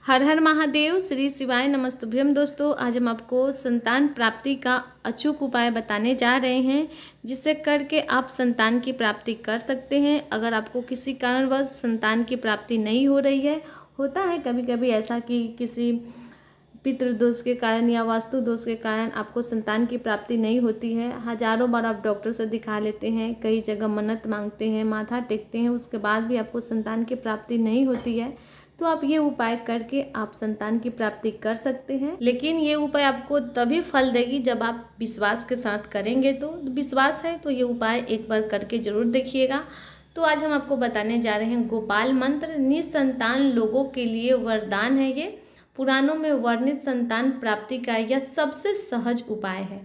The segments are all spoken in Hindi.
हर हर महादेव, श्री शिवाय नमस्तुभ्यम। दोस्तों, आज हम आपको संतान प्राप्ति का अचूक उपाय बताने जा रहे हैं, जिसे करके आप संतान की प्राप्ति कर सकते हैं। अगर आपको किसी कारणवश संतान की प्राप्ति नहीं हो रही है, होता है कभी कभी ऐसा कि किसी पितृदोष के कारण या वास्तु दोष के कारण आपको संतान की प्राप्ति नहीं होती है। हजारों बार आप डॉक्टर से दिखा लेते हैं, कई जगह मन्नत मांगते हैं, माथा टेकते हैं, उसके बाद भी आपको संतान की प्राप्ति नहीं होती है। तो आप ये उपाय करके आप संतान की प्राप्ति कर सकते हैं। लेकिन ये उपाय आपको तभी फल देगी जब आप विश्वास के साथ करेंगे। तो विश्वास है तो ये उपाय एक बार करके जरूर देखिएगा। तो आज हम आपको बताने जा रहे हैं गोपाल मंत्र। निसंतान लोगों के लिए वरदान है। ये पुराणों में वर्णित संतान प्राप्ति का यह सबसे सहज उपाय है।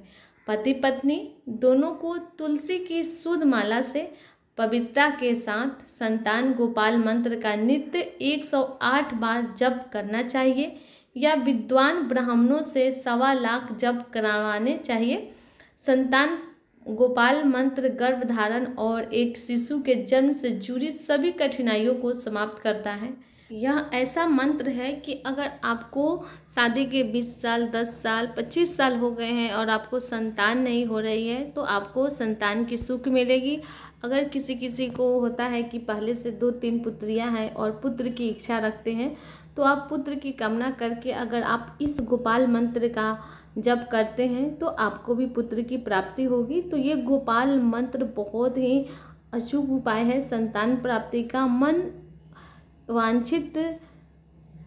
पति पत्नी दोनों को तुलसी की शुद्ध माला से पवित्रता के साथ संतान गोपाल मंत्र का नित्य 108 बार जप करना चाहिए, या विद्वान ब्राह्मणों से 1.25 लाख जप करवाने चाहिए। संतान गोपाल मंत्र गर्भधारण और एक शिशु के जन्म से जुड़ी सभी कठिनाइयों को समाप्त करता है। यह ऐसा मंत्र है कि अगर आपको शादी के 20 साल, 10 साल, 25 साल हो गए हैं और आपको संतान नहीं हो रही है, तो आपको संतान की सुख मिलेगी। अगर किसी किसी को होता है कि पहले से 2-3 पुत्रियां हैं और पुत्र की इच्छा रखते हैं, तो आप पुत्र की कामना करके अगर आप इस गोपाल मंत्र का जप करते हैं तो आपको भी पुत्र की प्राप्ति होगी। तो ये गोपाल मंत्र बहुत ही अचूक उपाय है संतान प्राप्ति का। मन वांछित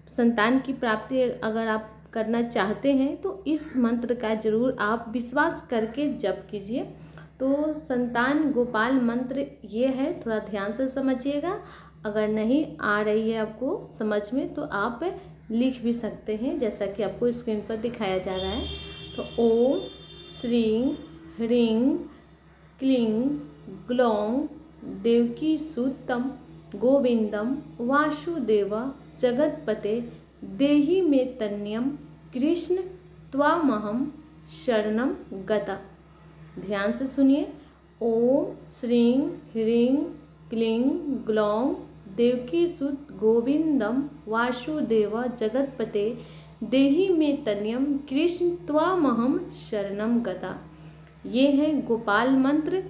संतान की प्राप्ति अगर आप करना चाहते हैं तो इस मंत्र का जरूर आप विश्वास करके जप कीजिए। तो संतान गोपाल मंत्र ये है, थोड़ा ध्यान से समझिएगा। अगर नहीं आ रही है आपको समझ में तो आप लिख भी सकते हैं, जैसा कि आपको स्क्रीन पर दिखाया जा रहा है। तो ओम श्रीं ह्रीं क्लीं ग्लौं देवकी सुतम गोविंदम वासुदेव जगतपते देहि मे तन्यम कृष्ण त्वामहं शरणं गता। ध्यान से सुनिए। ओम श्रीं ह्रीं क्लीं ग्लौं देवकी सुत गोविंदम वासुदेव जगतपते देहि मे तन्यम कृष्ण त्वामहं शरणं गता। ये है गोपाल मंत्र।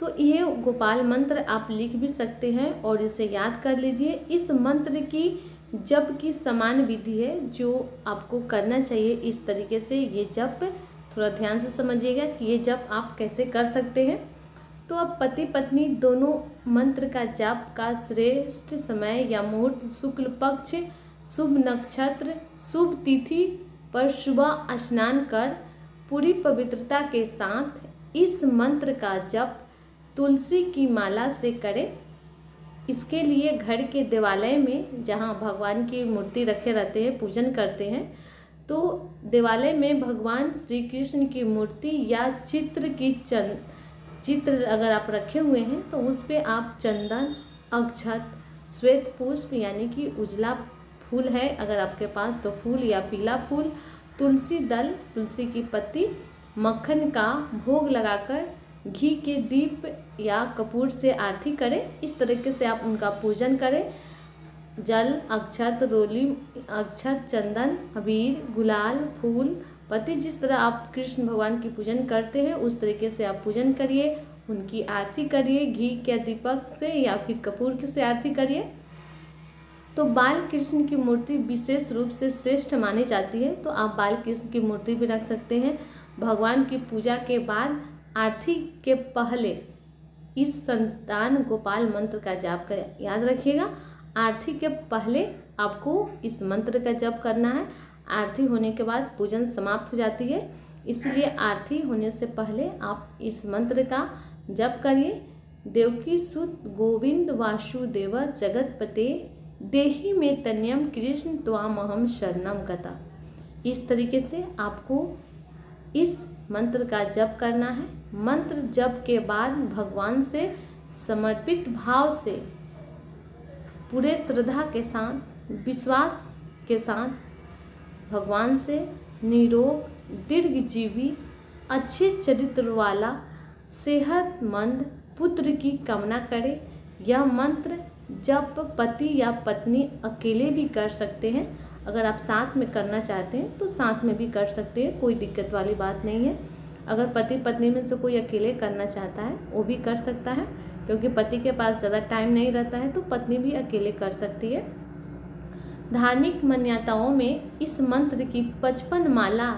तो ये गोपाल मंत्र आप लिख भी सकते हैं और इसे याद कर लीजिए। इस मंत्र की जप की समान विधि है जो आपको करना चाहिए। इस तरीके से ये जप थोड़ा ध्यान से समझिएगा कि ये जप आप कैसे कर सकते हैं। तो अब पति पत्नी दोनों मंत्र का जप का श्रेष्ठ समय या मुहूर्त शुक्ल पक्ष, शुभ नक्षत्र, शुभ तिथि पर सुबह स्नान कर पूरी पवित्रता के साथ इस मंत्र का जप तुलसी की माला से करें। इसके लिए घर के देवालय में जहाँ भगवान की मूर्ति रखे रहते हैं, पूजन करते हैं, तो देवालय में भगवान श्री कृष्ण की मूर्ति या चित्र अगर आप रखे हुए हैं तो उस पर आप चंदन, अक्षत, श्वेत पुष्प यानी कि उजला फूल है अगर आपके पास तो फूल, या पीला फूल, तुलसी दल, तुलसी की पत्ती, मक्खन का भोग लगाकर घी के दीप या कपूर से आरती करें। इस तरीके से आप उनका पूजन करें। जल, अक्षत, रोली, अक्षत, चंदन, अबीर, गुलाल, फूल, पत्ती, जिस तरह आप कृष्ण भगवान की पूजन करते हैं उस तरीके से आप पूजन करिए, उनकी आरती करिए। घी के दीपक से या फिर कपूर से आरती करिए। तो बाल कृष्ण की मूर्ति विशेष रूप से श्रेष्ठ मानी जाती है, तो आप बाल कृष्ण की मूर्ति भी रख सकते हैं। भगवान की पूजा के बाद आरती के पहले इस संतान गोपाल मंत्र का जाप करें। याद रखिएगा, आरती के पहले आपको इस मंत्र का जप करना है। आरती होने के बाद पूजन समाप्त हो जाती है, इसलिए आरती होने से पहले आप इस मंत्र का जप करिए। देवकी सुत गोविंद वासुदेव जगतपते देहि मे तन्यम कृष्ण त्वामहं शरणं गता। इस तरीके से आपको इस मंत्र का जप करना है। मंत्र जप के बाद भगवान से समर्पित भाव से, पूरे श्रद्धा के साथ, विश्वास के साथ भगवान से निरोग, दीर्घजीवी, अच्छे चरित्र वाला, सेहतमंद पुत्र की कामना करें। यह मंत्र जब पति या पत्नी अकेले भी कर सकते हैं। अगर आप साथ में करना चाहते हैं तो साथ में भी कर सकते हैं, कोई दिक्कत वाली बात नहीं है। अगर पति पत्नी में से कोई अकेले करना चाहता है वो भी कर सकता है, क्योंकि पति के पास ज़्यादा टाइम नहीं रहता है तो पत्नी भी अकेले कर सकती है। धार्मिक मान्यताओं में इस मंत्र की 55 माला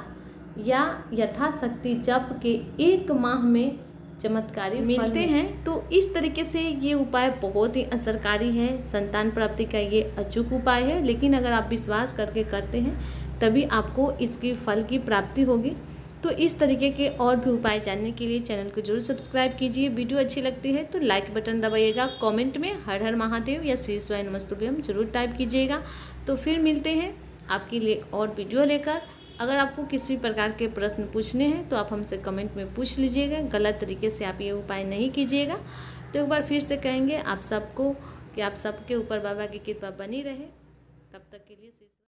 या यथाशक्ति जप के 1 माह में चमत्कारी मिलते हैं। तो इस तरीके से ये उपाय बहुत ही असरकारी है। संतान प्राप्ति का ये अचूक उपाय है, लेकिन अगर आप विश्वास करके करते हैं तभी आपको इसकी फल की प्राप्ति होगी। तो इस तरीके के और भी उपाय जानने के लिए चैनल को जरूर सब्सक्राइब कीजिए। वीडियो अच्छी लगती है तो लाइक बटन दबाइएगा। कमेंट में हर हर महादेव या श्री शिवाय नमस्तुभ्यम जरूर टाइप कीजिएगा। तो फिर मिलते हैं आपके लिए और वीडियो लेकर। अगर आपको किसी प्रकार के प्रश्न पूछने हैं तो आप हमसे कमेंट में पूछ लीजिएगा। गलत तरीके से आप ये उपाय नहीं कीजिएगा। तो एक बार फिर से कहेंगे आप सबको कि आप सबके ऊपर बाबा की कृपा बनी रहे। तब तक के लिए